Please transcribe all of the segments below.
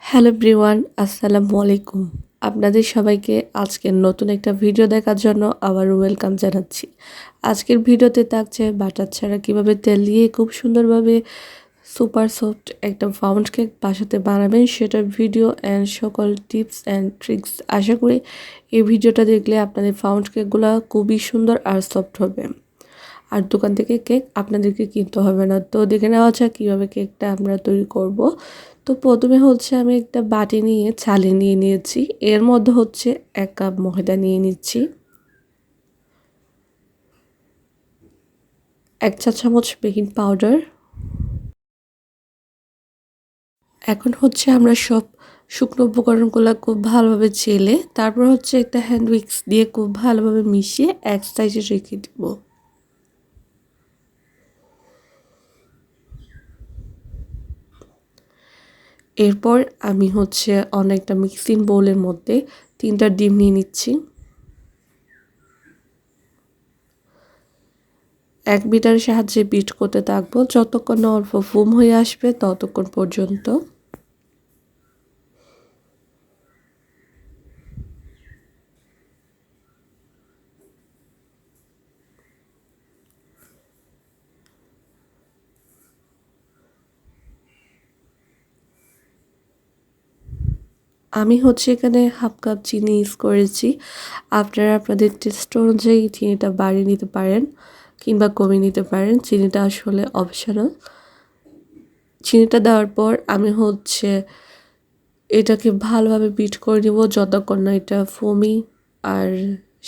Hello everyone, আসসালামু আলাইকুম। আপনাদের সবাইকে আজকের নতুন একটা ভিডিও দেখার জন্য আবারও ওয়েলকাম জানাচ্ছি। আজকের ভিডিওতে থাকছে বাটার ছাড়া কীভাবে তেল দিয়ে খুব সুন্দরভাবে সুপার সফট একটা পাউন্ড কেক বাসাতে বানাবেন সেটার ভিডিও অ্যান্ড সকল টিপস অ্যান্ড ট্রিক্স। আশা করি এই ভিডিওটা দেখলে আপনাদের পাউন্ড কেকগুলো খুবই সুন্দর আর সফট হবে। আর দোকান থেকে কেক আপনাদেরকে কিনতে হবে না। তো দেখে নেওয়া যাক কীভাবে কেকটা আমরা তৈরি করব। তো প্রথমে হচ্ছে আমি একটা বাটি নিয়ে ছালিয়ে নিয়ে নিয়েছি। এর মধ্যে হচ্ছে 1 কাপ ময়দা নিয়ে নিচ্ছি, 1 চা চামচ বেকিং পাউডার। এখন হচ্ছে আমরা সব শুকনো উপকরণগুলো খুব ভালোভাবে চেলে তারপর হচ্ছে একটা হ্যান্ড উইক্স দিয়ে খুব ভালোভাবে মিশিয়ে এক সাইডে রেখে দেব। এরপর আমি হচ্ছে অনেকটা মিক্সিং বোলের মধ্যে 3টা ডিম নিয়ে নিচ্ছি। এক বিটার সাহায্যে বিট করতে থাকবো যতক্ষণ না অল্প ফোম হয়ে আসবে ততক্ষণ পর্যন্ত। আমি হচ্ছে এখানে হাফ কাপ চিনি ইউজ করেছি। আপনারা আপনাদের টেস্ট অনুযায়ী চিনিটা বাড়িয়ে নিতে পারেন কিংবা কমিয়ে নিতে পারেন। চিনিটা আসলে অপশনাল। চিনিটা দেওয়ার পর আমি হচ্ছে এটাকে ভালোভাবে বিট করে নেব যতক্ষণ না এটা ফোমি আর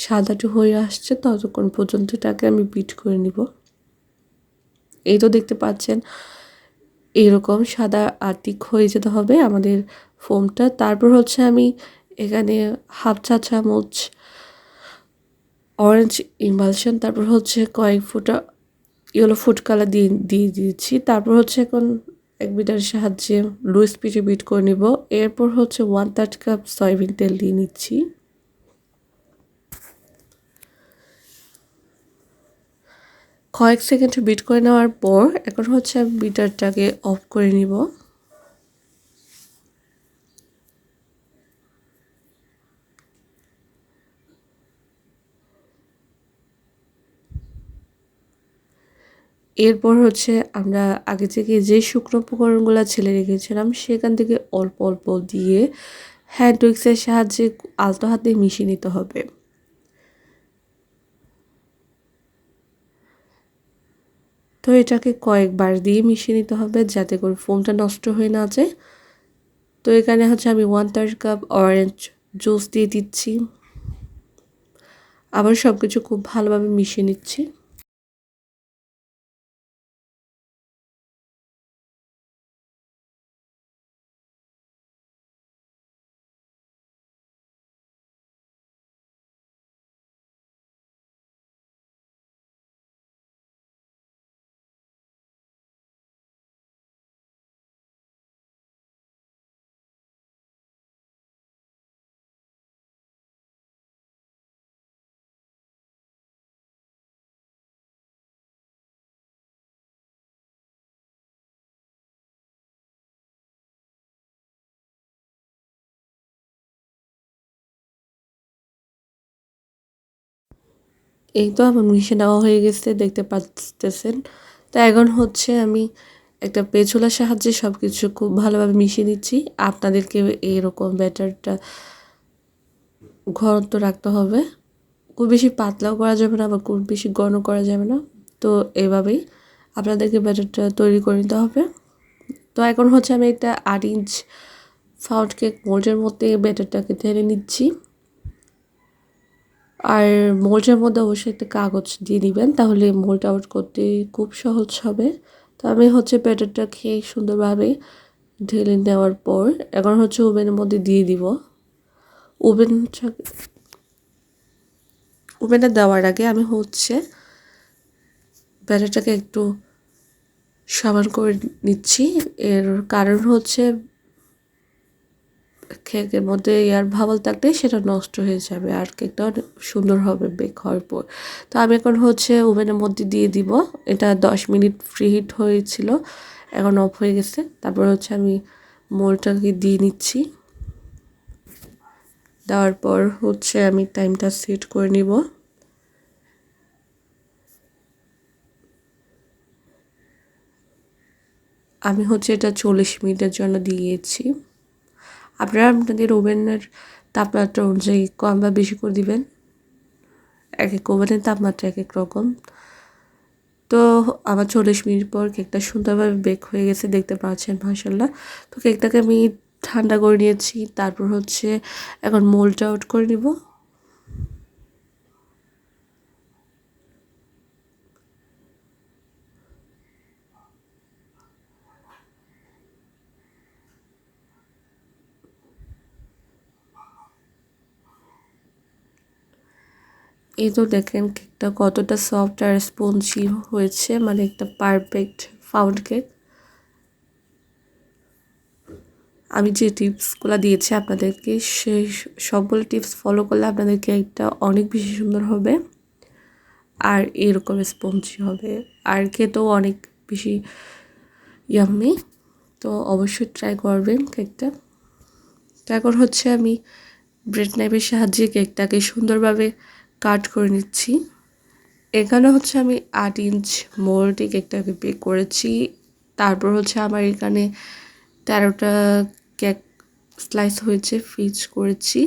সাদাটে হয়ে আসছে ততক্ষণ পর্যন্ত এটাকে আমি বিট করে নিব। এই তো দেখতে পাচ্ছেন এরকম সাদা আর ঠিক হয়ে যেতে হবে আমাদের ফোমটা। তারপর হচ্ছে আমি এখানে হাফ চা চামচ অরেঞ্জ ইমালশন, তারপর হচ্ছে কয়েক ফোঁটা ইয়েলো ফুড কালার দিয়ে দিয়েছি। তারপর হচ্ছে এখন এক বিটার সাহায্যে লো স্পিডে বিট করে নিব। এরপর হচ্ছে 1/3 কাপ সয়াবিন তেল দিয়ে নিচ্ছি। কয়েক সেকেন্ড বিট করে নেওয়ার পর এখন হচ্ছে আমি বিটারটাকে অফ করে নিব। এরপর হচ্ছে আমরা আগে থেকে যে শুকনো উপকরণগুলো ছেলে রেখেছিলাম সেখান থেকে অল্প অল্প দিয়ে হ্যান্ড উইক্সের সাহায্যে আলতো হাতে মিশিয়ে নিতে হবে। তো এটাকে কয়েকবার দিয়ে মিশিয়ে নিতে হবে যাতে করে ফোমটা নষ্ট হয়ে না যায়। তো এখানে হচ্ছে আমি 1/3 কাপ অরেঞ্জ জুস দিয়ে দিচ্ছি। আবার সব কিছু খুব ভালোভাবে মিশিয়ে নিচ্ছি। এই তো আমার মিশে নেওয়া হয়ে গেছে দেখতে পাচ্তেছেন। তো এখন হচ্ছে আমি একটা পেছলার সাহায্যে সব কিছু খুব ভালোভাবে মিশিয়ে নিচ্ছি। আপনাদেরকে এইরকম ব্যাটারটা ঘনত্ব রাখতে হবে, খুব বেশি পাতলাও করা যাবে না আবার খুব বেশি ঘন করা যাবে না। তো এভাবেই আপনাদেরকে ব্যাটারটা তৈরি করে নিতে হবে। তো এখন হচ্ছে আমি একটা 8 ইঞ্চ পাউন্ড কেক মোল্ডের মধ্যে ব্যাটারটাকে ঢেলে নিচ্ছি। আর মোল্ডের মধ্যে অবশ্যই একটা কাগজ দিয়ে দিবেন তাহলে মোল্ড আউট করতে খুব সহজ হবে। তো আমি হচ্ছে ব্যাটারটা খেয়ে সুন্দরভাবে ঢেলে নেওয়ার পর এখন হচ্ছে ওভেনের মধ্যে দিয়ে দিব। ওভেনে দেওয়ার আগে আমি হচ্ছে ব্যাটারটাকে একটু সমান করে নিচ্ছি। এর কারণ হচ্ছে কেকের মধ্যে এয়ার বাবল থাকলে সেটা নষ্ট হয়ে যাবে আর কেকটা সুন্দর হবে বেক হওয়ার পর। তো আমি এখন হচ্ছে ওভেনের মধ্যে দিয়ে দিব। এটা 10 মিনিট ফ্রি হিট হয়েছিল, এখন অফ হয়ে গেছে। তারপর হচ্ছে আমি মোলটাকে দিয়ে নিচ্ছি। দেওয়ার পর হচ্ছে আমি টাইমটা সেট করে নিব। আমি হচ্ছে এটা 40 মিনিটের জন্য দিয়েছি। আপনারা আপনাদের ওভেনের তাপমাত্রা অনুযায়ী কম বা বেশি করে দিবেন। এক এক ওভেনের তাপমাত্রা এক এক রকম। তো আমার 40 মিনিট পর কেকটা সুন্দরভাবে বেক হয়ে গেছে, দেখতে পাচ্ছেন মাশাআল্লাহ। তো কেকটাকে আমি ঠান্ডা করে নিয়েছি, তারপর হচ্ছে এখন মোল্ডটা আউট করে নিব। এই তো দেখেন কেকটা কতটা সফট আর স্পঞ্জি হয়েছে, মানে একটা পারফেক্ট ফাউন্ড কেক। আমি যে টিপসগুলো দিয়েছি আপনাদেরকে, সেই সবগুলো টিপস ফলো করলে আপনাদের কেকটা অনেক বেশি সুন্দর হবে আর এরকম স্পঞ্জি হবে আর খেতেও অনেক বেশি ইয়াম্মি। তো অবশ্যই ট্রাই করবেন কেকটা। তারপর হচ্ছে আমি ব্রেড নাইফের সাহায্যে কেকটাকে সুন্দরভাবে কাট করে নিচ্ছি। এখানে হচ্ছে আমি 8 ইঞ্চ মোল্ডে কেকটাকে বেক করেছি। তারপর হচ্ছে আমার এখানে 13টা কেক স্লাইস হয়েছে, ফ্রিজ করেছি।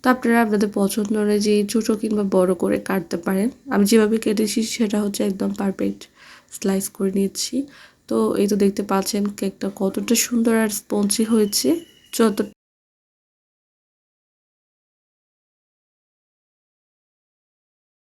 তো আপনারা আপনাদের পছন্দ অনুযায়ী ছোটো কিংবা বড় করে কাটতে পারেন। আমি যেভাবে কেটেছি সেটা হচ্ছে একদম পারফেক্ট স্লাইস করে নিয়েছি। তো এই তো দেখতে পাচ্ছেন কেকটা কতটা সুন্দর আর স্পঞ্জি হয়েছে। যত